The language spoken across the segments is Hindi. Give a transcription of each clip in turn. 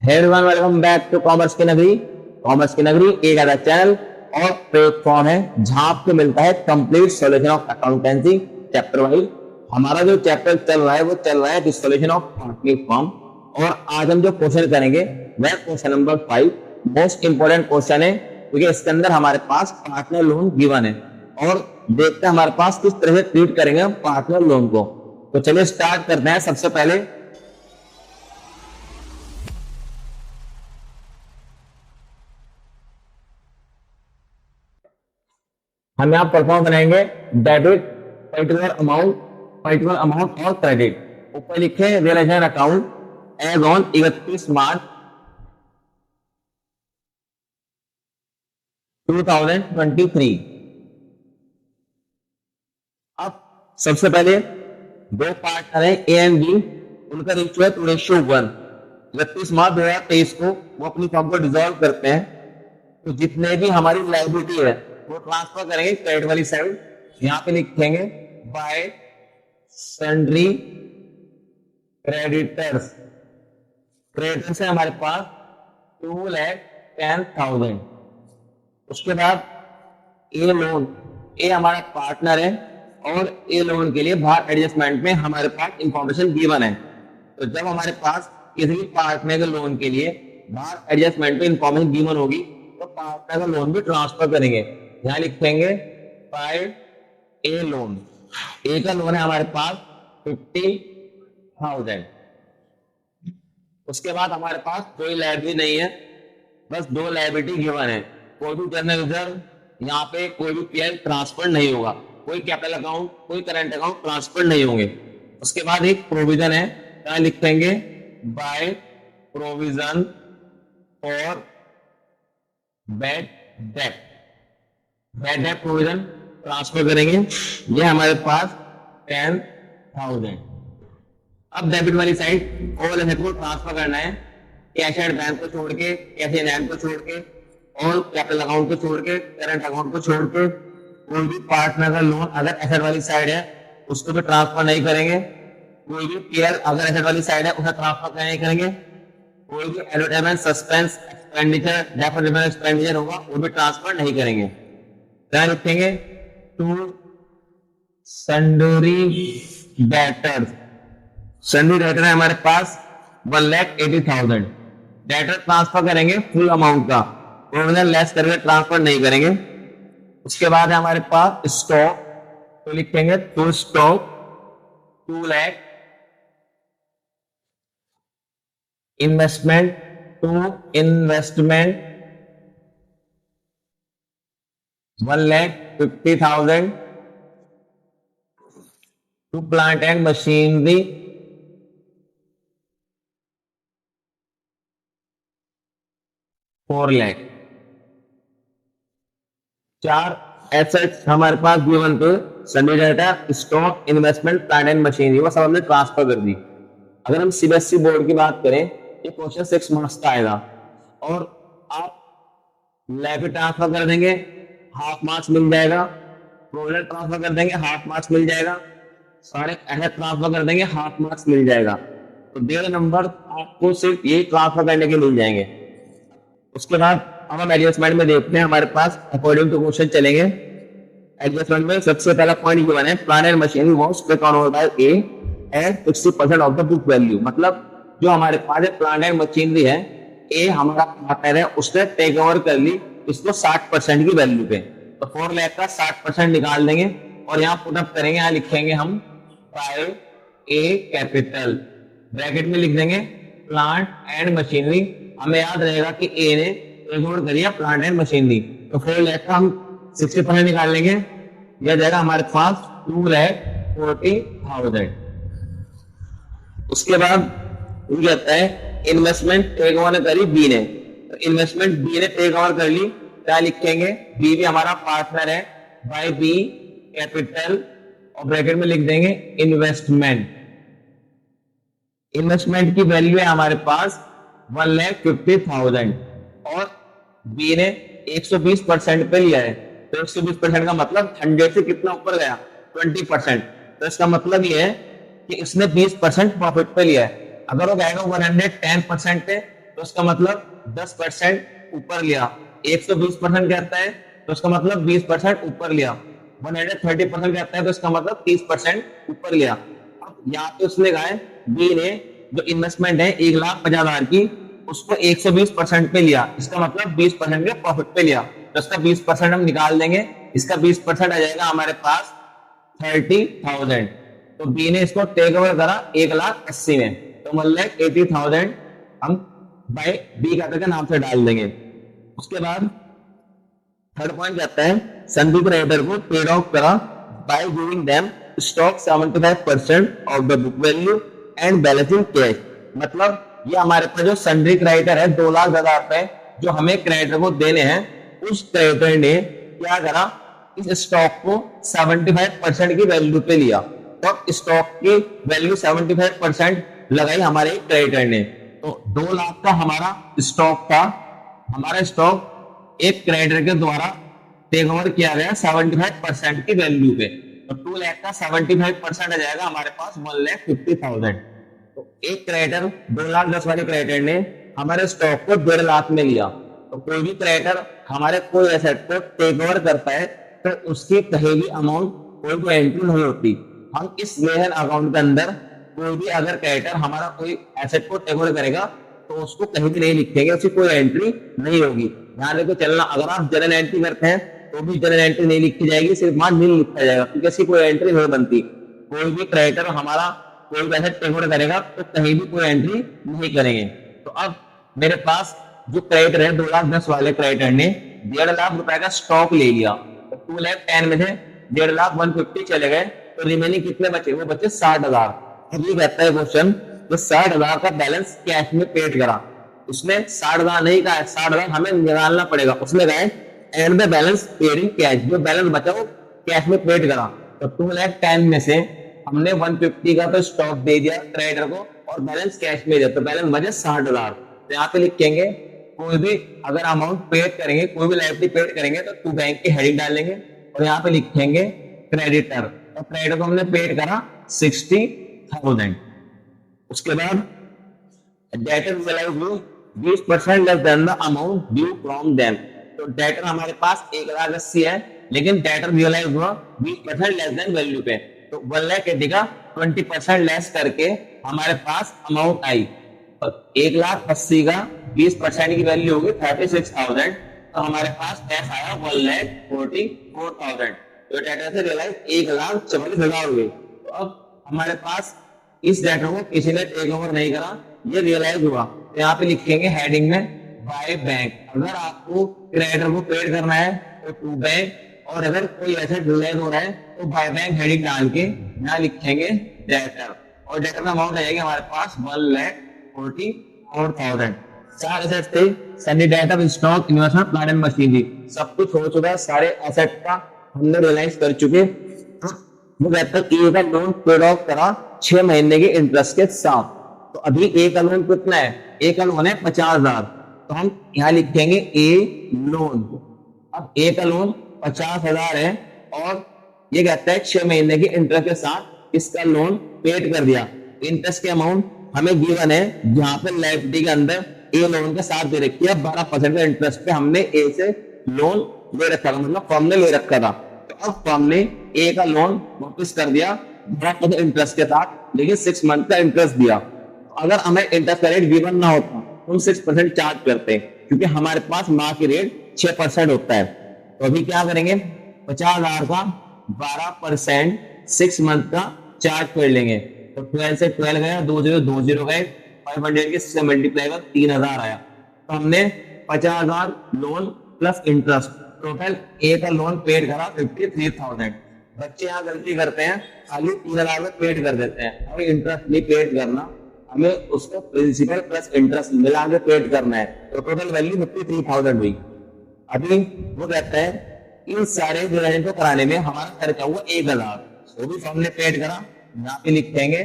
Hey everyone, welcome back to commerce की नगरी। कॉमर्स की नगरी एक ऐसा चैनल और प्लेटफॉर्म है जहां आपको मिलता है complete solution of accountancy chapter wise. हमारा जो चैप्टर चल रहा है वो चल रहा है डिसोल्यूशन ऑफ पार्टनर फॉर्म। और आज हम जो क्वेश्चन करेंगे वह question number 5 most important question है, क्योंकि इसके अंदर हमारे पास पार्टनर लोन गिवन है और देखते हैं हमारे पास किस तरह से ट्रीट करेंगे हम पार्टनर लोन को। तो चलिए स्टार्ट करते हैं। सबसे पहले हम यहाँ परफॉर्म बनाएंगे डेबिट पर्टिकुलर अमाउंट और क्रेडिट। ऊपर लिखे रियलाइजेशन अकाउंट एज ऑन 31 मार्च 2023। अब सबसे पहले दो पार्टनर है ए एंड बी, उनका रेशियो है 2:1। 31 मार्च 2023 को वो अपनी फॉर्म को डिसॉल्व करते हैं। तो जितने भी हमारी लाइबिलिटी है वो ट्रांसफर करेंगे क्रेडिट वाली साइड। यहां पे लिखेंगे बाय सन्ड्री क्रेडिटर्स। क्रेडिटर्स है हमारे पास 2,10,000। उसके बाद ए लोन, ए हमारा पार्टनर है और ए लोन के लिए बाहर एडजस्टमेंट में हमारे पास इंफॉर्मेशन गिवन है। तो जब हमारे पास किसी भी पार्टनर के लोन के लिए बाहर एडजस्टमेंट में इंफॉर्मेशन गिवन होगी तो पार्टनर का लोन भी ट्रांसफर करेंगे। यहां लिखेंगे बाय ए लोन। ए का लोन है हमारे पास 50,000। उसके बाद हमारे पास कोई लायबिलिटी नहीं है, बस दो लायबिलिटी गिवन है। कोई भी जनरल रिजर्व यहाँ पे कोई भी पीएल ट्रांसफर नहीं होगा, कोई कैपिटल अकाउंट कोई करंट अकाउंट ट्रांसफर नहीं होंगे। उसके बाद एक प्रोविजन है, यहाँ लिखेंगे by provision for bad debt. Bad debt provision transfer करेंगे, ये हमारे पास 10,000। अब डेबिट वाली साइड ऑल एसेट को ट्रांसफर करना है, कैश एट बैंक को छोड़ के, कैश इन हैंड को छोड़ के, और कैपिटल अकाउंट को छोड़ के, करंट अकाउंट को छोड़ के। कोई भी पार्टनर का लोन अगर एसेट वाली साइड है उसको भी ट्रांसफर नहीं करेंगे। कोई भी पीएल अगर एसेट वाली साइड है उसे ट्रांसफर नहीं करेंगे। कोई भी advertisement suspense expenditure definite expenditure होगा वो भी ट्रांसफर नहीं करेंगे। क्या लिखेंगे to sundry debtors. Sundry debtor है हमारे पास 1,80,000। डेटर ट्रांसफर करेंगे फुल अमाउंट का, प्रोविजन लेस करके ट्रांसफर नहीं करेंगे। उसके बाद है हमारे पास स्टॉक, तो लिखेंगे to stock 2 lakh. Investment to investment 1,50,000। To plant and machinery 4 lakh. 4 assets हमारे पास गिवन थे, sundry debtor, stock, investment, plant and machinery, वो सब हमने ट्रांसफर कर दी। अगर हम सीबीएसई बोर्ड की बात करें, ये क्वेश्चन 6 मार्क्स का आएगा और आप लाइबिलिटी ट्रांसफर कर देंगे, हाफ मार्क्स मिल जाएगा। प्रोविजन ट्रांसफर कर देंगे, हाफ मार्क्स मिल जाएगा। सारे एसेट ट्रांसफर कर देंगे, हाफ मार्क्स मिल जाएगा। तो 1.5 नंबर आपको सिर्फ ये ट्रांसफर करने के मिल जाएंगे। उसके बाद अब हम एडजस्टमेंट में देखते हैं, हमारे पास अकॉर्डिंग टू क्वेश्चन चलेंगे। एडजस्टमेंट में सबसे पहला पॉइंट गिवन है plant and machinery was taken over by a at 60% of the book value. मतलब जो हमारे पास प्लांट एंड मशीनरी है, ए हमारा पार्टनर है, उसने टेक ओवर कर ली इसको 60% की वैल्यू पे। तो 4 लाख का 60% निकाल देंगे और यहाँ पुट अप करेंगे। यहाँ लिखेंगे हम बाय ए कैपिटल, ब्रैकेट में लिख देंगे प्लांट एंड मशीनरी। हमें याद रहेगा कि ए ने टेक ओवर करी है प्लांट एंड मशीनरी, तो 4 लाख का हम 60% निकाल लेंगे, यह जाएगा हमारे पास 2,40,000। उसके बाद ये कहता है इन्वेस्टमेंट टेक ओवर करी बी ने, तो इन्वेस्टमेंट बी ने टेक ओवर कर ली। क्या लिखेंगे, बी भी हमारा पार्टनर है, बाय बी कैपिटल और ब्रैकेट में लिख देंगे इन्वेस्टमेंट। इन्वेस्टमेंट की वैल्यू है हमारे पास 1,50,000 और बी ने 120% पे लिया है। तो 120% का मतलब 100 से कितना ऊपर गया, 20%। तो इसका मतलब ये है कि इसने 20% प्रॉफिट पे लिया है। अगर वो कहेगा 110% पे तो इसका मतलब 10% ऊपर लिया। 120% कहता है तो इसका मतलब 20% ऊपर लिया। 130% कहता है तो इसका मतलब 30% ऊपर लिया। अब यहाँ पे उसने कहा है बी ने जो इन्वेस्टमेंट है 1,50,000 की, उसको 120% पे लिया, इसका मतलब 20% के प्रॉफिट पे लिया, तो इसका 20% हम निकाल देंगे। इसका 20% आ जाएगा हमारे पास 30,000। तो बी ने इसको टेक ओवर करा 1,80,000 में, तो 1,80,000 हम बाय बी खाते के नाम से डाल देंगे। उसके बाद थर्ड पॉइंट कहता है संदीप राइटर को पेड ऑफ करा by giving them stock 75% of the book value and balance in cash. मतलब ये हमारे पास जो सन्ड्री क्रेडिटर है 2,10,000 रुपए जो हमें क्रेडिटर को देने हैं, उस क्रेडिटर ने क्या करा, इस स्टॉक को 75% की वैल्यू पे लिया। तो स्टॉक की वैल्यू 75% लगाई हमारे क्रेडिटर ने। तो 2 लाख का हमारा स्टॉक था, हमारा स्टॉक एक क्रेडिटर के द्वारा टेक ओवर किया गया 75% की वैल्यू पे। तो 2 लाख का 75% आ जाएगा हमारे पास 1,50,000। तो एक क्रेडिटर 2,10,000 वाले क्रेडिटर ने हमारे स्टॉक को 1.5 लाख में लिया। तो कोई भी क्रेडिटर हमारे कोई एसेट को टेक ओवर करता है तो उसकी कहीं भी अमाउंट कोई भी एंट्री नहीं होती। हम इस लेहन अकाउंट के अंदर कोई भी अगर क्रेडिटर हमारा कोई एसेट को टेक ओवर करेगा तो उसको कहीं भी नहीं लिखेंगे, उसकी कोई एंट्री नहीं होगी। ध्यान रखो चलना, अगर आप जनरल एंट्री करते हैं तो भी जनरल एंट्री नहीं लिखी जाएगी, सिर्फ वहां नील लिखा जाएगा क्योंकि इसकी कोई एंट्री नहीं बनती। कोई भी क्रेडिटर हमारा कोई भी एसेट टेक ओवर करेगा तो कहीं भी कोई एंट्री नहीं करेंगे। तो अब मेरे पास जो क्रेडिटर है 2,10,000 वाले क्रेडिटर ने 1.5 लाख रुपए का स्टॉक ले लिया। तो 2,10,000 में से 1.5 लाख 150 चले गए, तो रिमेनिंग कितने बचे, वो बचे 60,000। अब ये कहता है क्वेश्चन तो 60,000 का बैलेंस कैश में पेड करा। उसने 60,000 नहीं कहा है, 60,000 हमें निकालना पड़ेगा। उसने कहा है and the balance paid in cash, जो बैलेंस बचा वो कैश में पेड करा। तो 2,10,000 में से हमने 150 का तो स्टॉक दे दिया क्रेडिटर को और बैलेंस कैश में दिया, तो बैलेंस बचे 60,000। तो यहाँ पे लिखेंगे कोई भी अगर अमाउंट पेड करेंगे, कोई भी लाइबिलिटी पेड करेंगे तो टू बैंक की हेडिंग डालेंगे और यहाँ पे लिखेंगे क्रेडिटर। तो क्रेडिटर को हमने पेड करा 60,000। उसके बाद debtor due 20% less than the amount due from them. तो डेटर हमारे पास 1,80,000 है, लेकिन डेटर रियलाइज हुआ 20% लेस देन वैल्यू पे। तो 1,80,000 का 20% लेस करके हमारे पास अमाउंट आई। 1,80,000 का 20% की वैल्यू होगी 36,000। तो हमारे पास पैसा आया 1,44,000। तो डेटा से रियलाइज 1,44,000 हुए। तो अब हमारे पास इस डेटा को किसी ने टेक ओवर नहीं करा, ये रियलाइज हुआ। तो यहाँ पे लिखेंगे हेडिंग में बाय बैंक। अगर आपको क्रेडिटर को पेड करना है तो टू बैंक, और अगर कोई एसेट रियलाइज हो रहा है तो बाय बैंक हेडिंग डाल के यहाँ लिखेंगे डेटर, और डेटर का अमाउंट आ जाएगी हमारे पास 1,44,000। 4 एसेट थे, Sunny data stock investment plant and machinery, सब कुछ हो चुका है, सारे एसेट का हमने रियलाइज कर चुके। वो कहता है ए का लोन पेड ऑफ करा 6 महीने के इंटरेस्ट के साथ। तो अभी ए का लोन कितना है, ए का लोन है 50,000, तो हम यहाँ लिखेंगे ए लोन। अब ए का लोन 50,000 है और ये कहता है 6 महीने के इंटरेस्ट के साथ इसका लोन पेड कर दिया। इंटरेस्ट के अमाउंट हमें गिवन है, जहां पे लायबिलिटी के अंदर ए लोन के साथ दे रखी है 12% का इंटरेस्ट पे हमने ए से लोन ले रखा था, मतलब फर्म ने ले रखा था। तो अब फर्म ने ए का लोन वापस कर दिया 12% इंटरेस्ट के साथ, लेकिन 6 मंथ का इंटरेस्ट दिया। तो अगर हमें इंटरेस्ट का रेट गिवन ना होता तो हम 6% चार्ज करते हैं, क्योंकि हमारे पास मार्केट रेट 6% होता है। तो अभी क्या करेंगे, 50,000 का 12% 6 मंथ का चार्ज कर लेंगे। तो 12 से 12 गया, 2020 गए, 500 के से मल्टीप्लाई कर 3,000 आया। तो हमने 50,000 loan plus interest, total A का लोन पेड करा 53,000। बच्चे यहाँ गलती करते हैं, खाली 3,000 में पेड कर देते हैं, हमें इंटरेस्ट नहीं पेड करना, हमें उसको प्रिंसिपल प्लस इंटरेस्ट मिला के पेड करना है। तो टोटल वैल्यू 53,000 हुई। अभी वो कहता है इन सारे डिजाइन को कराने में हमारा खर्चा हुआ 1,000, वो भी हमने पेड करा। यहाँ पे लिखेंगे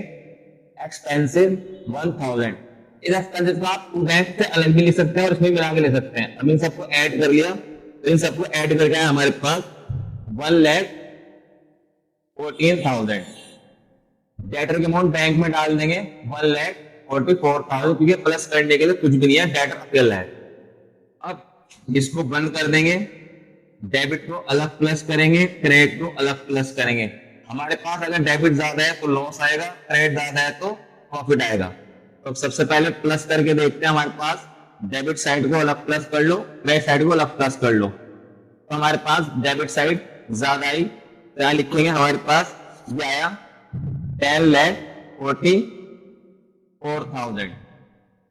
एक्सपेंसिव 1,000। इस एक्सपेंसिव को आप बैंक से अलग भी ले सकते हैं और इसमें मिला के ले सकते हैं। अब इन सबको ऐड कर लिया, तो इन सबको ऐड करके हमारे पास 1,14,000। डेटर के अमाउंट बैंक में डाल देंगे 1,14,000। 44,000, क्योंकि प्लस करने के लिए कुछ भी नहीं है, डेट फेल है। अब इसको बंद कर देंगे, डेबिट को अलग प्लस करेंगे, क्रेडिट को अलग प्लस करेंगे। हमारे पास अगर डेबिट ज्यादा है तो लॉस आएगा, क्रेडिट ज्यादा है तो प्रॉफिट आएगा। तो अब सबसे पहले प्लस करके देखते हैं हमारे पास, डेबिट साइड को अलग प्लस कर लो, क्रेडिट साइड को अलग प्लस कर लो। तो हमारे पास डेबिट साइड ज्यादा आई, क्या लिखेंगे हमारे पास, ये आया 10,44,000।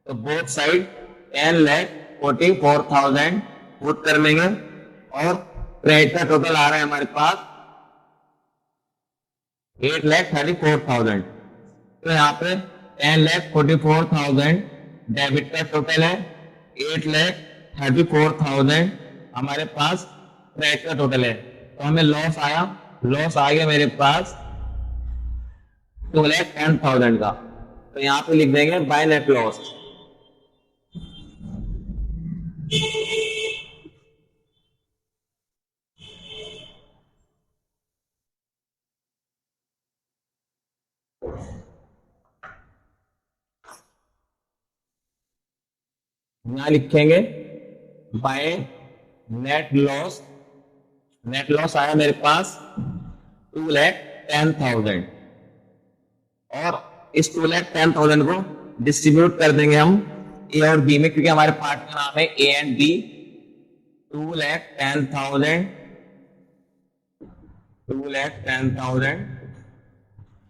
तो बोथ साइड 10,44,000 पुट कर लेंगे, और क्रेडिट का टोटल आ रहा है हमारे पास 8,34,000। तो यहाँ पे 10,44,000 डेबिट का टोटल है, 8,34,000 हमारे पास क्रेडिट का टोटल है। तो हमें लॉस आया, लॉस आ गया मेरे पास 2,10,000 का। तो यहाँ पे लिख देंगे बाय नेट लॉस। यहां लिखेंगे by net loss. Net loss आया मेरे पास 2,10,000, और इस 2,10,000 को डिस्ट्रीब्यूट कर देंगे हम ए और बी में, क्योंकि हमारे पार्ट का नाम है ए एंड बी। 2,10,000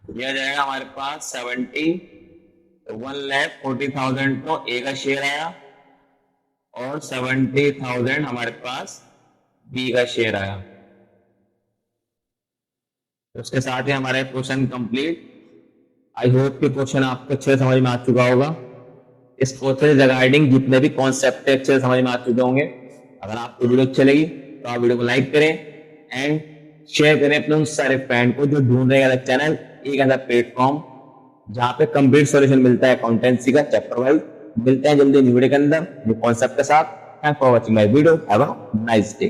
दिया जाएगा हमारे पास 70। 1,40,000 तो ए का शेयर आया, और 70,000 हमारे पास बी का शेयर आया। तो उसके साथ ही हमारा क्वेश्चन कंप्लीट। आई होप कि क्वेश्चन आपको अच्छे समझ में आ चुका होगा। इस क्वेश्चन रिगार्डिंग जितने भी कॉन्सेप्ट अच्छे समझ में आ चुके होंगे। अगर आपको वीडियो अच्छी लगी तो आप वीडियो को लाइक करें एंड शेयर करें अपने उन सारे फ्रेंड को जो ढूंढ रहे हैं चैनल, एक ऐसा प्लेटफॉर्म जहां पे कंप्लीट सॉल्यूशन मिलता है अकाउंटेंसी का चैप्टर वाइज। मिलते हैं जल्दी वीडियो के अंदर न्यू कॉन्सेप्ट के साथ। Thanks for watching my video, have a nice day.